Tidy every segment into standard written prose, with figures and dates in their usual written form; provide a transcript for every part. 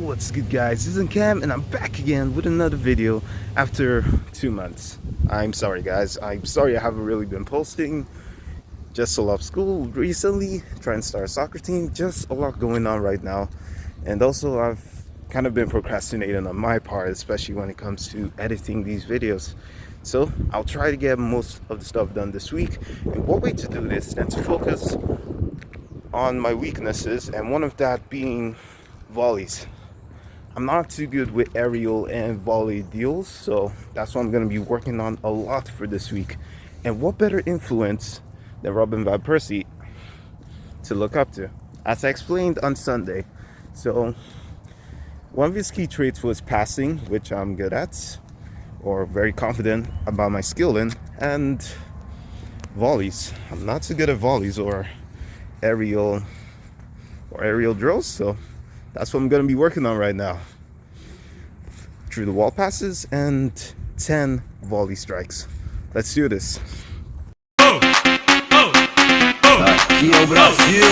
What's good, guys? This is Cam and I'm back again with another video after 2 months. I'm sorry, guys. I'm sorry I haven't really been posting. Just a lot of school recently, trying to start a soccer team. Just a lot going on right now. And also I've kind of been procrastinating on my part, especially when it comes to editing these videos. So I'll try to get most of the stuff done this week. And what way to do this than to focus on my weaknesses, and one of that being volleys. I'm not too good with aerial and volley deals, so that's what I'm going to be working on a lot for this week. And what better influence than Robin van Persie to look up to, as I explained on Sunday. So one of his key traits was passing, which I'm good at, or very confident about my skill in, and volleys. I'm not so good at volleys or aerial drills, so that's what I'm going to be working on right now. Through the wall passes and 10 volley strikes. Let's do this. Aqui é o Brasil.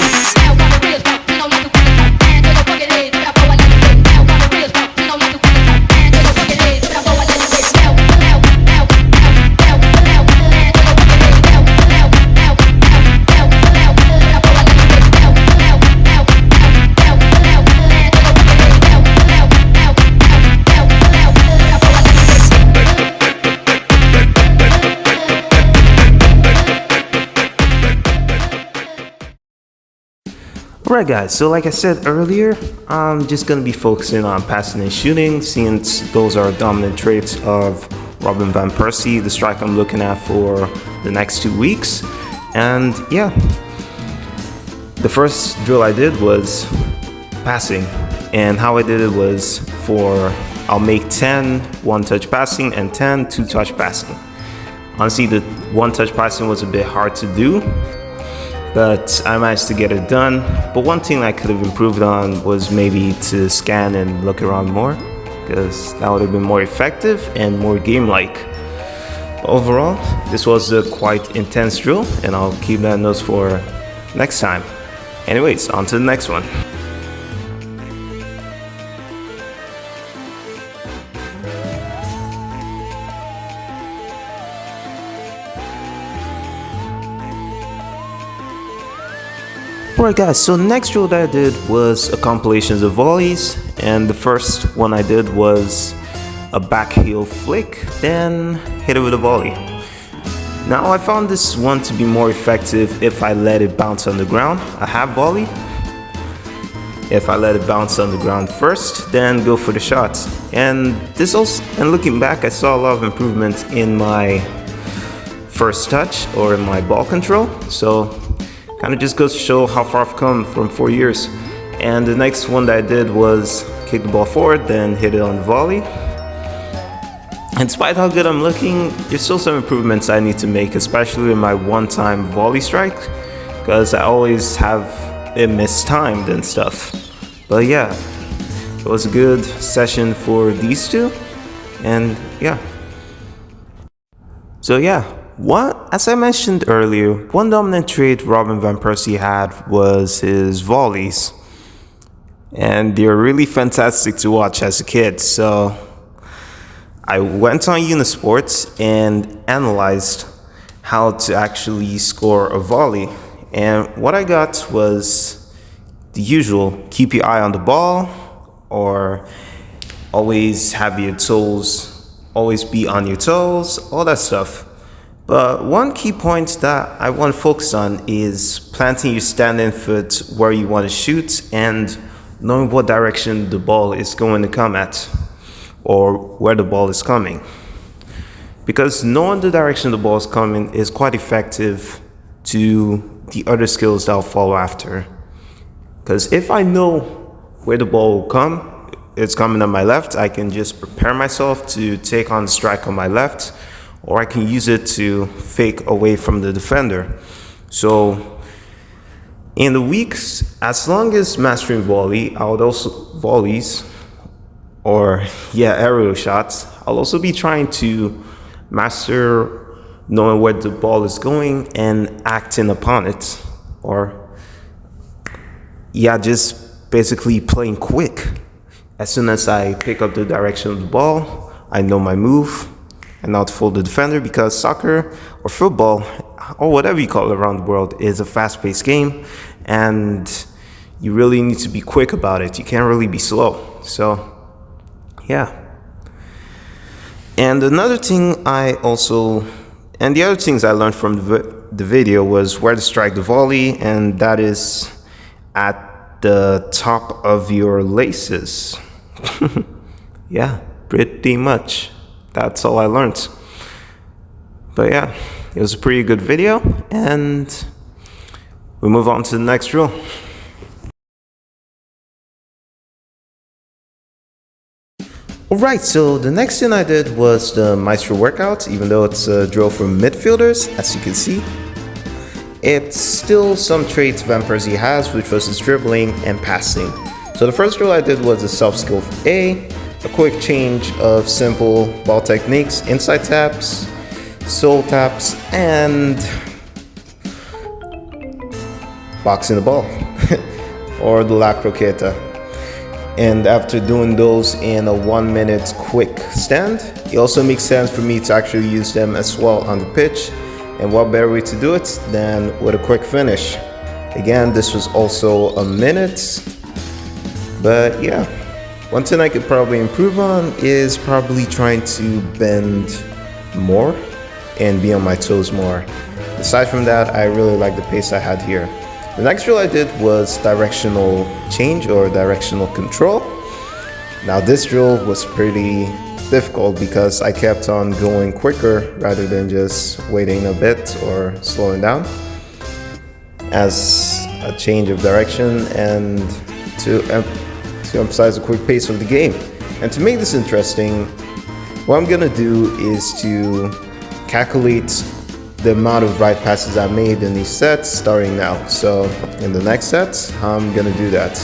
Alright, guys, so like I said earlier, I'm just going to be focusing on passing and shooting, since those are dominant traits of Robin van Persie, the strike I'm looking at for the next 2 weeks. And yeah, the first drill I did was passing, and how I did it was I'll make 10 one-touch passing and 10 two-touch passing. Honestly, the one-touch passing was a bit hard to do, but I managed to get it done. But one thing I could have improved on was maybe to scan and look around more, because that would have been more effective and more game-like. Overall, this was a quite intense drill, and I'll keep that notes for next time. Anyways, on to the next one. Alright, guys, so the next drill that I did was a compilation of volleys, and the first one I did was a back heel flick, then hit it with a volley. Now I found this one to be more effective if I let it bounce on the ground. I have volley. If I let it bounce on the ground first, then go for the shots. And looking back, I saw a lot of improvements in my first touch or in my ball control. So kind of just goes to show how far I've come from 4 years. And the next one that I did was kick the ball forward, then hit it on the volley. And despite how good I'm looking, there's still some improvements I need to make, especially in my one-time volley strike, because I always have it mistimed and stuff. But yeah, it was a good session for these two, and yeah. So yeah. As I mentioned earlier, one dominant trait Robin van Persie had was his volleys. And they're really fantastic to watch as a kid. So I went on Unisports and analyzed how to actually score a volley. And what I got was the usual: keep your eye on the ball, or always have your toes, always be on your toes, all that stuff. But one key point that I want to focus on is planting your standing foot where you want to shoot and knowing what direction the ball is going to come at, or where the ball is coming. Because knowing the direction the ball is coming is quite effective to the other skills that I'll follow after. Because if I know where the ball will come, it's coming on my left, I can just prepare myself to take on the strike on my left, or I can use it to fake away from the defender. So in the weeks, as long as mastering volley, volleys, or aerial shots, I'll also be trying to master knowing where the ball is going and acting upon it, or just basically playing quick. As soon as I pick up the direction of the ball, I know my move and not fool the defender, because soccer or football or whatever you call it around the world is a fast-paced game, and you really need to be quick about it. You can't really be slow. So yeah. And the other things I learned from the video was where to strike the volley, and that is at the top of your laces. Yeah, pretty much. That's all I learned. But yeah, it was a pretty good video, and we move on to the next drill. Alright, so the next thing I did was the Maestro workout. Even though it's a drill for midfielders, as you can see, it's still some traits Van Persie has, which was his dribbling and passing. So the first drill I did was a self-skill A, a quick change of simple ball techniques, inside taps, sole taps, and boxing the ball, or the La Croqueta. And after doing those in a 1 minute quick stand, it also makes sense for me to actually use them as well on the pitch. And what better way to do it than with a quick finish? Again, this was also a minute. But yeah, one thing I could probably improve on is probably trying to bend more and be on my toes more. Aside from that, I really like the pace I had here. The next drill I did was directional change or directional control. Now this drill was pretty difficult because I kept on going quicker rather than just waiting a bit or slowing down as a change of direction and to emphasize the quick pace of the game. And to make this interesting, what I'm gonna do is to calculate the amount of right passes I made in these sets starting now. So in the next set, I'm gonna do that.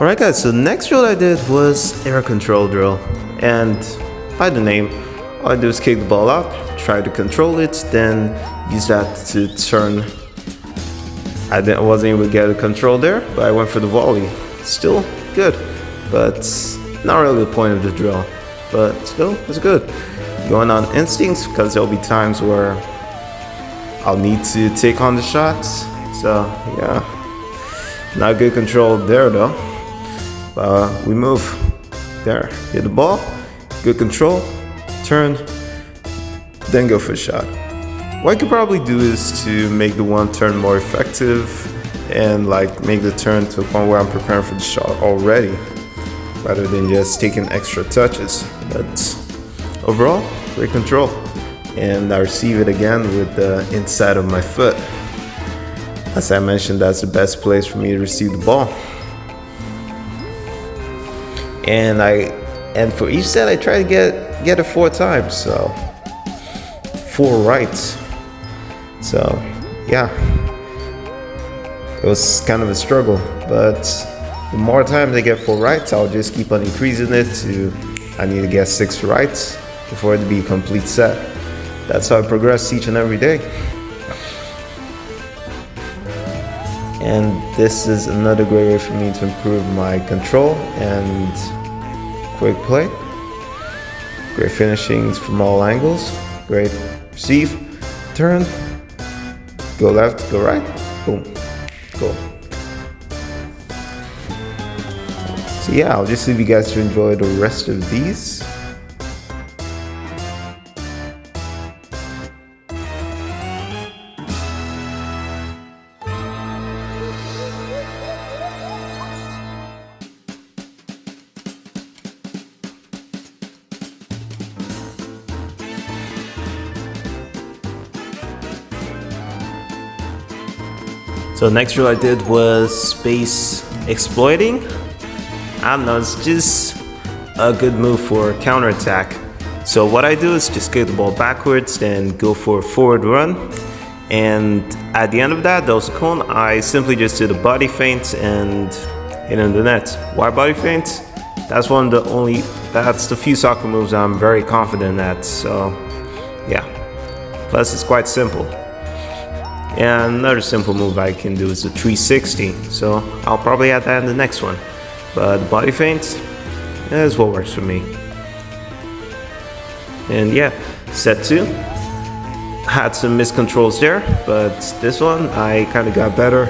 Alright guys, so the next drill I did was air control drill, and by the name, all I do is kick the ball up, try to control it, then use that to turn. I wasn't able to get a control there, but I went for the volley. Still good, but not really the point of the drill, but still it's good. Going on instincts because there'll be times where I'll need to take on the shots, so yeah, not good control there though. We move there, hit the ball, good control, turn, then go for a shot. What I could probably do is to make the one turn more effective and like make the turn to a point where I'm preparing for the shot already rather than just taking extra touches. But overall, great control, and I receive it again with the inside of my foot. As I mentioned, that's the best place for me to receive the ball. And for each set I try to get it 4 times, so 4 rights. So yeah, it was kind of a struggle, but the more times I get 4 rights, I'll just keep on increasing it to, I need to get 6 rights before it to be a complete set. That's how I progress each and every day. And this is another great way for me to improve my control and quick play. Great finishings from all angles. Great receive, turn, go left, go right, boom, go. So yeah, I'll just leave you guys to enjoy the rest of these. So the next drill I did was space exploiting. I don't know, it's just a good move for counterattack. So what I do is just kick the ball backwards, then go for a forward run. And at the end of that, there was a cone, I simply just did a body feint and hit in the net. Why body feint? That's that's the few soccer moves I'm very confident at, so yeah. Plus it's quite simple. And another simple move I can do is a 360, so I'll probably add that in the next one. But the body feint is what works for me. And yeah, set 2. Had some miscontrols there, but this one I kind of got better,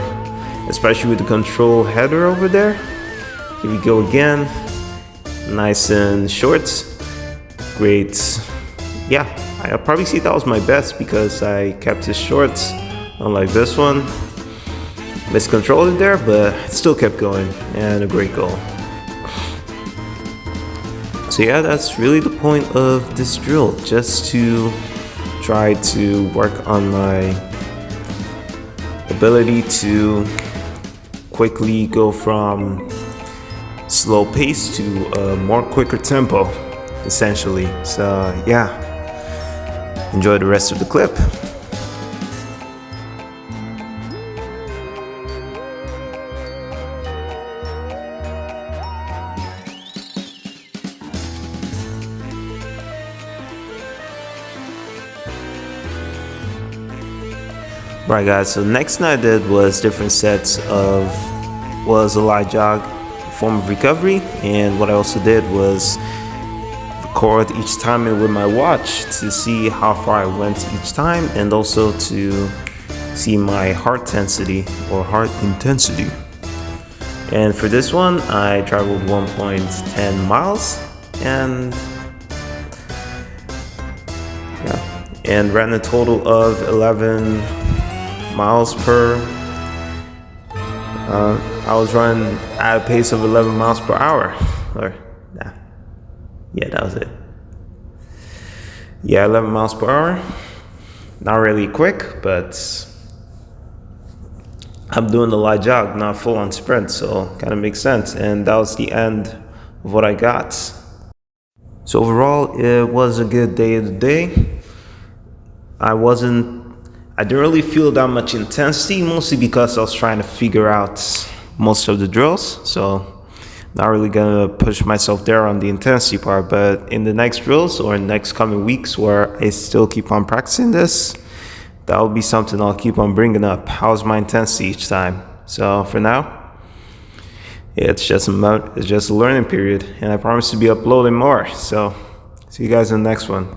especially with the control header over there. Here we go again, nice and short. Great. Yeah, I'll probably see that was my best because I kept it short. Unlike this one, miscontrolled it there, but it still kept going, and a great goal. So yeah, that's really the point of this drill, just to try to work on my ability to quickly go from slow pace to a more quicker tempo, essentially. So yeah, enjoy the rest of the clip. Right guys, so next thing I did was different sets of, a light jog, form of recovery, and what I also did was record each time with my watch to see how far I went each time, and also to see my heart intensity. And for this one, I traveled 1.10 miles and ran a total of 11 miles per. I was running at a pace of 11 miles per hour. Yeah, that was it. Yeah, 11 miles per hour. Not really quick, but I'm doing the light jog, not full on sprint, so kind of makes sense. And that was the end of what I got. So overall, it was a good day of the day. I didn't really feel that much intensity, mostly because I was trying to figure out most of the drills. So not really gonna push myself there on the intensity part, but in the next drills or in the next coming weeks where I still keep on practicing this, that will be something I'll keep on bringing up. How's my intensity each time? So for now, it's just a learning period, and I promise to be uploading more. So see you guys in the next one.